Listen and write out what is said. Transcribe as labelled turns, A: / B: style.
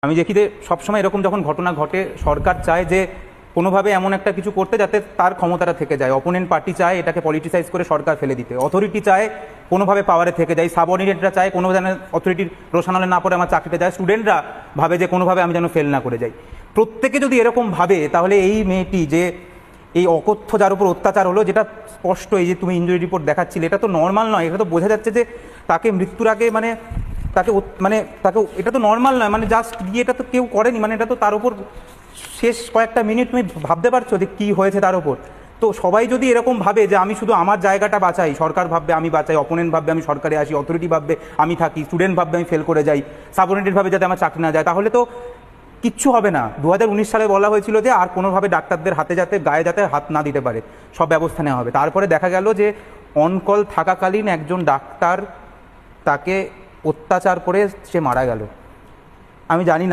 A: আমি দেখি যে সবসময় এরকম যখন ঘটনা ঘটে, সরকার চায় যে কোনোভাবে এমন একটা কিছু করতে যাতে তার ক্ষমতাটা থেকে যায়। অপোনেন্ট পার্টি চায় এটাকে পলিটিসাইজ করে সরকার ফেলে দিতে, অথরিটি চায় কোনোভাবে পাওয়ারে থেকে যায়, সাবঅর্ডিনেটরা চায় কোনো যেন অথরিটির রোশানলে না পড়ে আমার চাকরিটা যায়, স্টুডেন্টরা ভাবে যে কোনোভাবে আমি যেন ফেল না করে যাই। প্রত্যেকে যদি এরকম ভাবে, তাহলে এই মেয়েটি যে এই অকথ্য যার উপর অত্যাচার হলো, যেটা স্পষ্ট, এই যে তুমি ইনজুরি রিপোর্ট দেখাচ্ছিলে, এটা তো নর্মাল নয়। এটা তো বোঝা যাচ্ছে যে তাকে মৃত্যুর আগে তাকে এটা তো নর্মাল নয়, জাস্ট গিয়ে এটা তো কেউ করেনি, এটা তো তার উপর শেষ কয়েকটা মিনিট তুমি ভাবতে পারছো যে কী হয়েছে তার উপর। তো সবাই যদি এরকম ভাবে যে আমি শুধু আমার জায়গাটা বাঁচাই, সরকার ভাববে আমি বাঁচাই, অপোনেন্ট ভাববে আমি সরকারে আসি, অথরিটি ভাববে আমি থাকি, স্টুডেন্ট ভাববে আমি ফেল করে যাই, সাবঅর্ডিনেট ভাবে যাতে আমার চাকরি না যায়, তাহলে তো কিচ্ছু হবে না। 2019 সালে বলা হয়েছিল যে আর কোনোভাবে ডাক্তারদের হাতে গায়ে যাতে হাত না দিতে পারে, সব ব্যবস্থা নেওয়া হবে। তারপরে দেখা গেল যে অনকল থাকাকালীন একজন ডাক্তার তাকে অত্যাচার করে সে মারা গেল। আমি জানি না